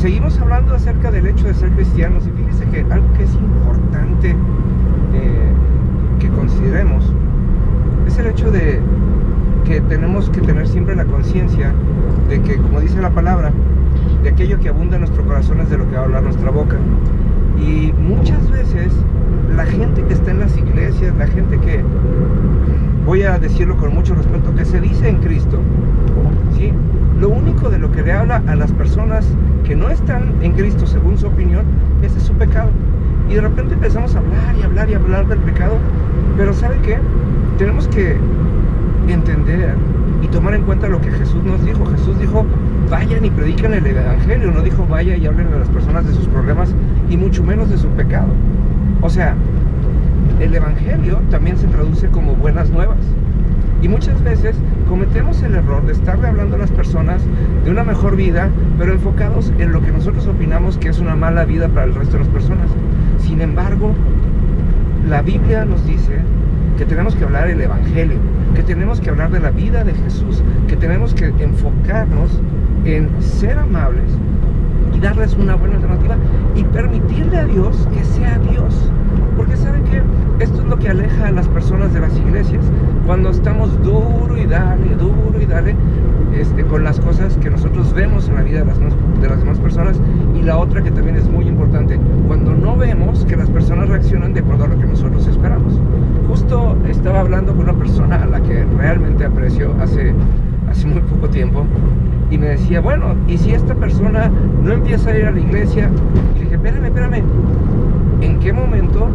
seguimos hablando acerca del hecho de ser cristianos, y fíjese que algo que es importante que consideremos es el hecho de que tenemos que tener siempre la conciencia de que, como dice la palabra, de aquello que abunda en nuestro corazón es de lo que va a hablar nuestra boca. Y muchas veces la gente que está en las iglesias, la gente que, voy a decirlo con mucho respeto, que se dice en Cristo, ¿sí?, lo único de lo que le habla a las personas que no están en Cristo, según su opinión, es de su pecado. Y de repente empezamos a hablar y hablar y hablar del pecado. Pero ¿sabe qué? Tenemos que entender y tomar en cuenta lo que Jesús nos dijo. Jesús dijo, vayan y prediquen el evangelio. No dijo, vaya y hablen a las personas de sus problemas y mucho menos de su pecado. O sea, el evangelio también se traduce como buenas nuevas. Y muchas veces cometemos el error de estarle hablando a las personas de una mejor vida, pero enfocados en lo que nosotros opinamos que es una mala vida para el resto de las personas. Sin embargo, la Biblia nos dice que tenemos que hablar el evangelio, que tenemos que hablar de la vida de Jesús, que tenemos que enfocarnos en ser amables y darles una buena alternativa y permitirle a Dios que sea Dios. Porque ¿saben qué? Esto es lo que aleja a las personas de las iglesias, cuando estamos duro y dale con las cosas que nosotros vemos en la vida de las demás personas. Y la otra que también es muy importante, cuando no vemos que las personas reaccionan de acuerdo a lo que nosotros esperamos. Justo estaba hablando con una persona a la que realmente aprecio hace muy poco tiempo, y me decía, bueno, ¿y si esta persona no empieza a ir a la iglesia? Y le dije, espérame, ¿en qué momento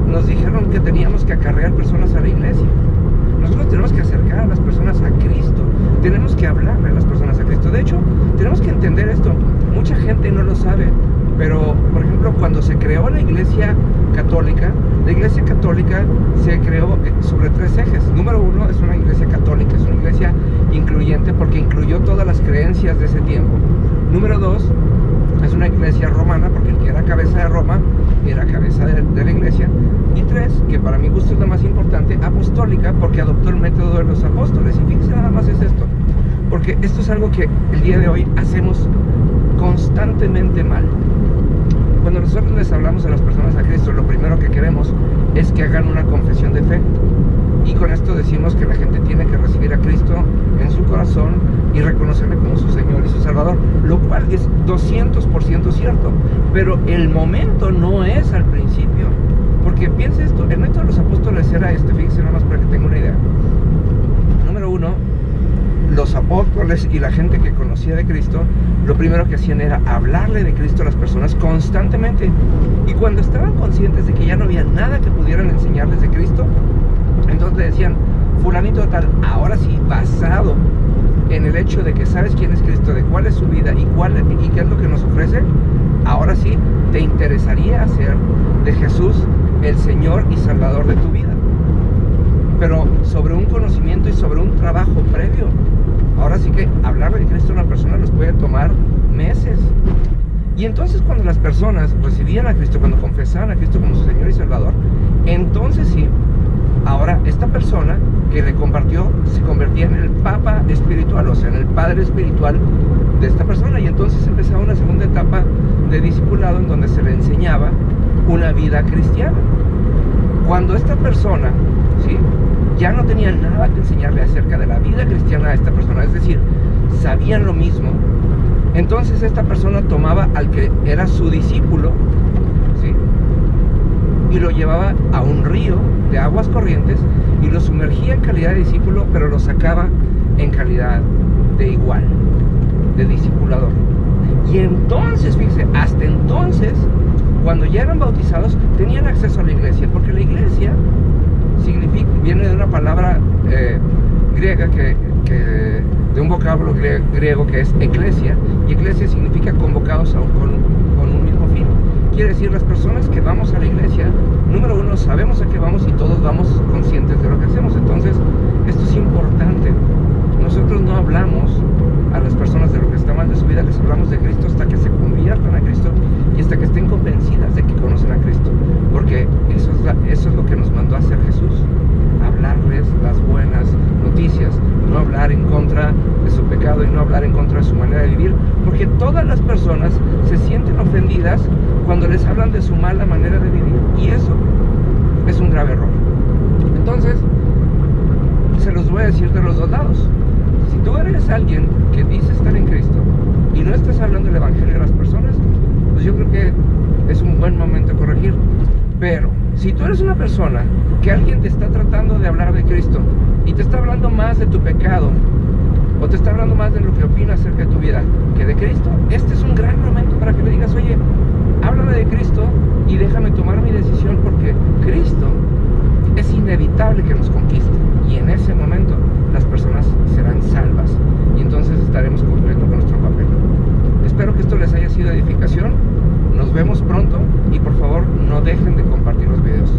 nos dijeron que teníamos que acarrear personas a la iglesia? Nosotros tenemos que acercar a las personas a Cristo, tenemos que hablarle a las personas a Cristo. De hecho, tenemos que entender esto, mucha gente no lo sabe, pero, por ejemplo, cuando se creó la iglesia católica se creó sobre 3 ejes. Número 1, es una iglesia católica, es una iglesia incluyente porque incluyó todas las creencias de ese tiempo. Número 2, es una iglesia romana, porque el que era cabeza de Roma era cabeza de la iglesia. Y 3, que para mi gusto es la más importante, apostólica, porque adoptó el método de los apóstoles. Y fíjense nada más es esto, porque esto es algo que el día de hoy hacemos constantemente mal. Cuando nosotros les hablamos a las personas a Cristo, lo primero que queremos es que hagan una confesión de fe. Y con esto decimos que la gente tiene que recibir a Cristo en su corazón y reconocerle como su Señor y su Salvador, lo cual es 200% cierto. Pero el momento no es al principio. Porque piense esto, el método de los apóstoles era fíjense nada más para que tenga una idea. Número 1, los apóstoles y la gente que conocía de Cristo, lo primero que hacían era hablarle de Cristo a las personas constantemente. Y cuando estaban conscientes de que ya no había nada que pudieran enseñarles de Cristo, entonces le decían, fulanito tal, ahora sí, basado en el hecho de que sabes quién es Cristo, de cuál es su vida y qué es lo que nos ofrece, ahora sí te interesaría hacer de Jesús el Señor y Salvador de tu vida. Pero sobre un conocimiento y sobre un trabajo previo. Ahora sí que hablar de Cristo a una persona les puede tomar meses. Y entonces cuando las personas recibían a Cristo, cuando confesaban a Cristo como su Señor y Salvador, entonces sí, ahora esta persona que le compartió se convertía en el Papa espiritual, o sea, en el Padre espiritual de esta persona. Y entonces empezaba una segunda etapa de discipulado en donde se le enseñaba una vida cristiana. Cuando esta persona, ¿sí?, ya no tenía nada que enseñarle acerca de la vida cristiana a esta persona, es decir, sabían lo mismo, entonces esta persona tomaba al que era su discípulo, ¿sí?, y lo llevaba a un río de aguas corrientes y lo sumergía en calidad de discípulo, pero lo sacaba en calidad de igual, de discipulador. Y entonces, fíjense, hasta entonces, cuando ya eran bautizados, tenían acceso a la iglesia, porque la iglesia viene de una palabra griega de un vocablo griego que es eclesia, y eclesia significa convocados con un mismo fin. Quiere decir, las personas que vamos a la iglesia, número 1, sabemos a qué vamos y todos vamos conscientes de lo que hacemos. Entonces, esto es importante. Nosotros no hablamos a las personas de lo que está mal de su vida, les hablamos de Cristo hasta que se conviertan a Cristo y hasta que estén convencidas de que conocen a Cristo, porque eso es lo que nos mandó a hacer Jesús, hablarles las buenas noticias, no hablar en contra de su pecado y no hablar en contra de su manera de vivir, porque todas las personas se sienten ofendidas cuando les hablan de su mala manera de vivir, y eso es un grave error. Entonces, se los voy a decir de los dos lados. Si tú eres alguien que dice estar en Cristo y no estás hablando del Evangelio a las personas, pues yo creo que es un buen momento de corregir. Pero si tú eres una persona que alguien te está tratando de hablar de Cristo y te está hablando más de tu pecado, o te está hablando más de lo que opina acerca de tu vida que de Cristo, este es un gran momento para que le digas: oye, háblame de Cristo y déjame tomar mi decisión, porque Cristo es inevitable que nos conquiste, y en ese momento las personas serán salvas y entonces estaremos cumpliendo con nuestro papel. Espero que esto les haya sido de edificación. Nos vemos pronto y por favor no dejen de compartir los videos.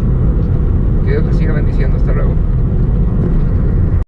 Que Dios les siga bendiciendo. Hasta luego.